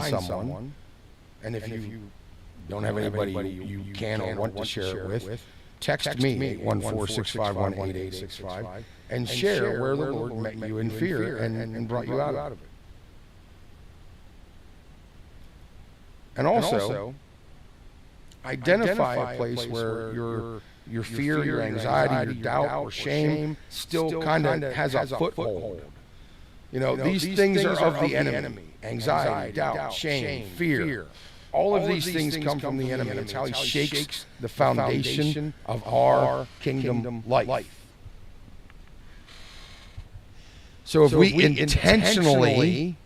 someone, and if you don't have anybody you can or want to share it with, text me 814-651-8865 and share where the Lord met you in fear and brought you out of it. And also, identify a place where your fear, your anxiety, your doubt, or shame still kind of has a foothold. You know, these things are of the enemy. Anxiety, doubt, shame, fear. All of these things come from the enemy. It's how he shakes the foundation of our kingdom life. So if we intentionally,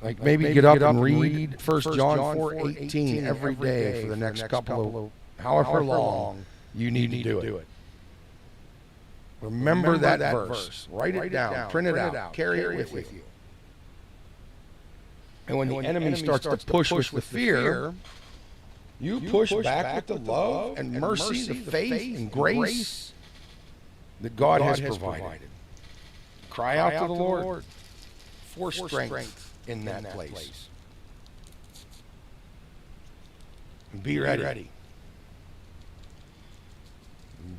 like maybe get up and read 1 John 4:18 every day for the next couple of, however long you need to do it. Remember that verse. Write it down. Print it out. Carry it with you. And when the enemy starts to push with the fear, you push back with the love and mercy, the faith and grace that God has provided. Cry out to the Lord for strength in that place. And be ready.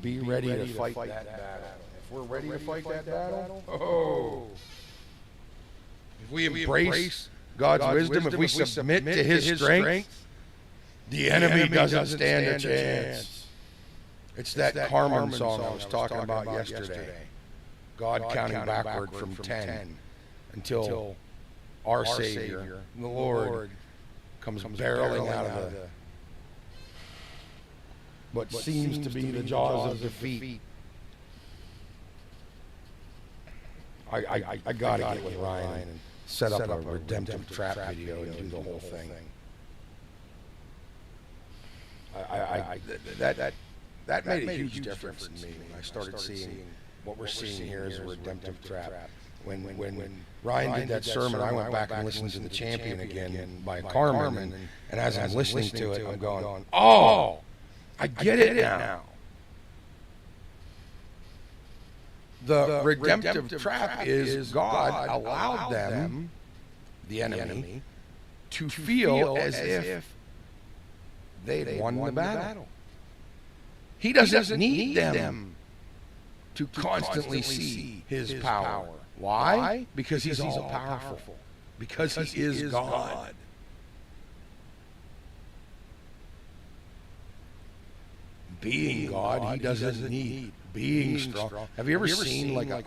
Be ready to fight that battle. If we're ready to fight that battle, if we embrace God's wisdom, if we submit to His strength, the enemy doesn't stand a chance. It's that Carmen song I was talking about yesterday. God counting backward from 10 until our Savior, the Lord, comes barreling out of what seems to be the jaws of defeat. I gotta get with Ryan and set up a redemptive trap video and do the whole thing. That made a huge difference in me when I started seeing what we're seeing here as a redemptive trap. When Ryan did that sermon, I went back and listened to The Champion again by Carmen, and as I'm listening to it, I'm going, oh, I get it now. The redemptive trap is God allowed them, the enemy, to feel as if they'd won the battle. He doesn't need them to constantly see His power. Why? Because He's all powerful. Because He is God. Being God, He doesn't need. Being strong. Have you ever seen like a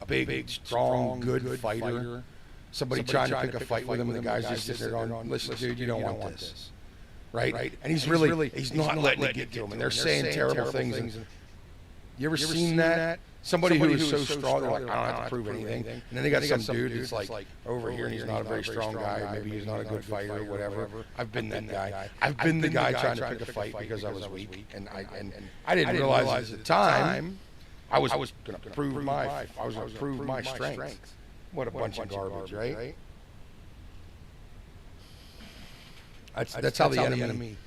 big, strong, good fighter? Somebody trying to pick a fight with him, and the guy's just sitting there going, listen, dude, you don't want this. Right? And he's not letting it get to him, and they're saying terrible things. You ever seen that? Somebody who is so strong, they're like, I don't have to prove anything. And then they got some dude who's like over here, and he's not a very strong guy. Maybe he's not a good fighter or whatever. I've been that guy. I've been the guy trying to pick a fight because I was weak, and I didn't realize at the time I was going to prove my strength. What a bunch of garbage, right? That's how the enemy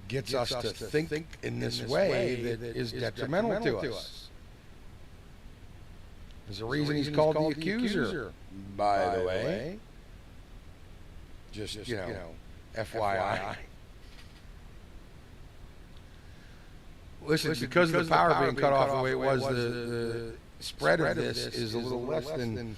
gets us to think in this way that is detrimental to us. There's a reason he's called the accuser, by the way. Just, FYI. Listen, because of the power being cut off the way it was, the spread of this is a little less than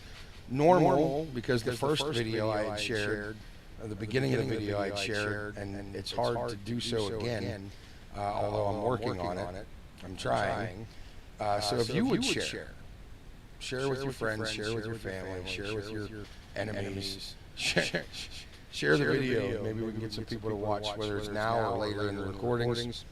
normal because the first video I had shared, the beginning of the video I had shared, and it's hard to do so again, although I'm working on it. I'm trying. So if you would share with your friends, share with your family, share with your enemies, share the video. Maybe we can get some people to watch, whether it's now or later in the recordings.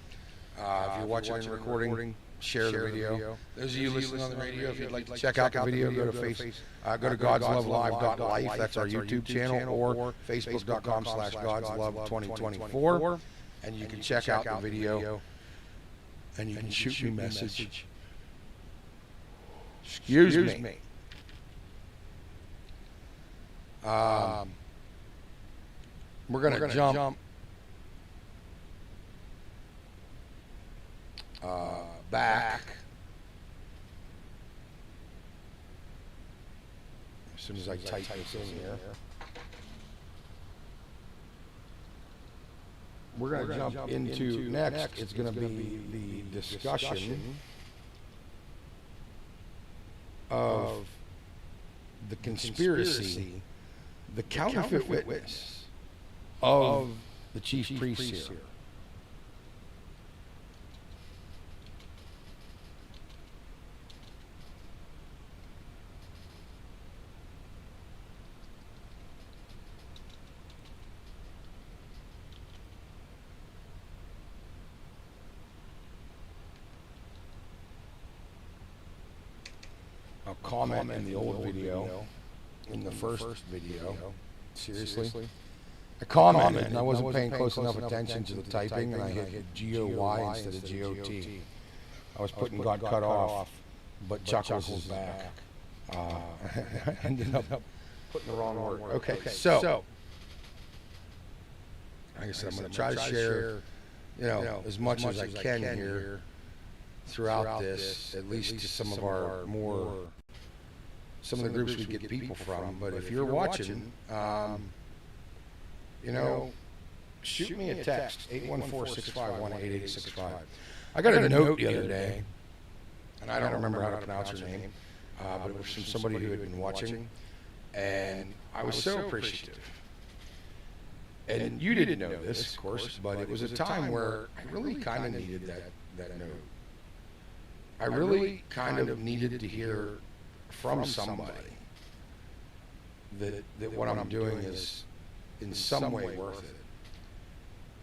If you're watching the recording, share the video. Those of you listening on the radio, if you'd like to check out the video, go to godslovelive.life. That's our YouTube channel, or facebook.com/godslove2024, and you can check out the video, and you can shoot me a message. Excuse me. We're gonna jump back. soon as I type this in here. We're going to jump into next. It's going to be the discussion of the conspiracy, the counterfeit witness of the chief priest here. A comment in the old video, in the first video, seriously. I commented and I wasn't paying close enough attention to the typing, and I hit GOY instead of GOT. I was putting got cut off, but Chuckles is back. I ended up putting the wrong word. Okay, so like I said, I'm going to try to share, as much as I can here throughout this, at least to some of some of the groups we get people from. But if you're watching, shoot me a text, 814-651-8865. I got a note the other day, and I don't remember how to pronounce her name, but it was from somebody who had been watching, and I was so appreciative. And you didn't know this, of course, but it was a time where I really kind of needed that note. I really kind of needed to hear from somebody that what I'm doing is in some way worth it.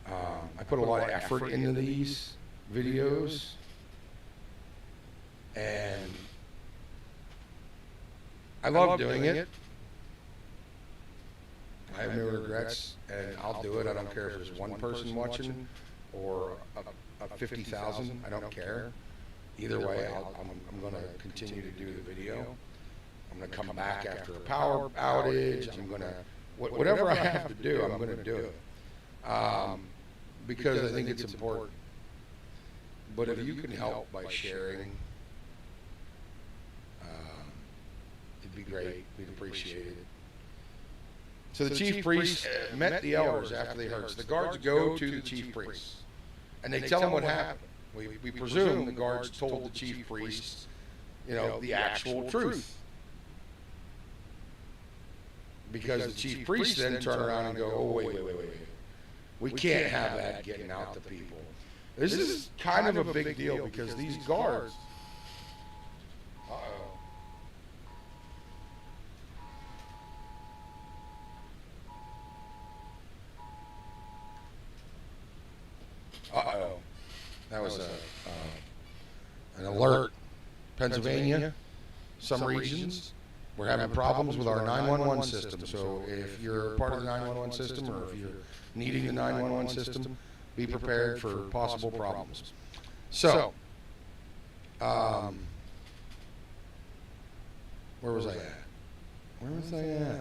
I put a lot of effort into these videos, and I love doing it. I have no regrets, and I'll do it. I don't care if there's one person watching or 50,000. I don't care. Either way, I'm going to continue to do the video. I'm going to come back after a power outage. I'm going to, whatever I have to do, I'm going to do it. Because I think it's important. But if you can help by sharing, it'd be great. We'd appreciate it. So the chief priest met the elders after they heard. So the guards go to the chief priest, and they tell him what happened. We presume the guards told the chief priest, the actual truth. Because the chief priest then turn around and go, oh, wait. We can't have that getting out to people. This is kind of a big deal because these guards, that was an alert. Pennsylvania, some regions, we're having problems with our 911 system. So if you're part of the 911 system, or if you're needing the 911 system, be prepared for possible problems. So, where was I at?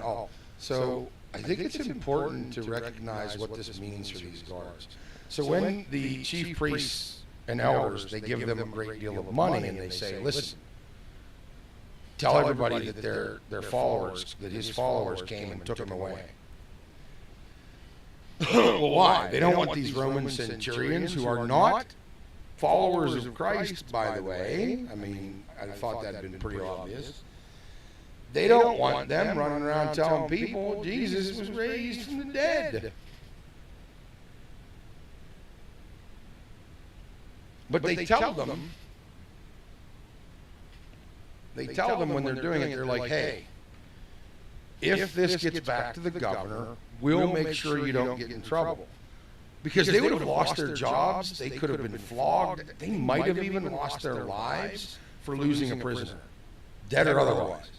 Oh, so I think it's important to recognize what this means for these guards. So when the chief priests and elders, they give them a great deal of money, and they say, listen, tell everybody that their followers, that his followers came and took him away. Well, why? They don't want these Roman centurions, who are not followers of Christ, by the way. I mean, I thought that had been pretty obvious. They don't want them running around telling people Jesus was raised from the dead. But they tell them when they're doing it, they're like, hey, if this gets back to the governor, we'll make sure you don't get in trouble. Because they would have lost their jobs, they could have been flogged, they might have even lost their lives for losing a prisoner, dead or otherwise.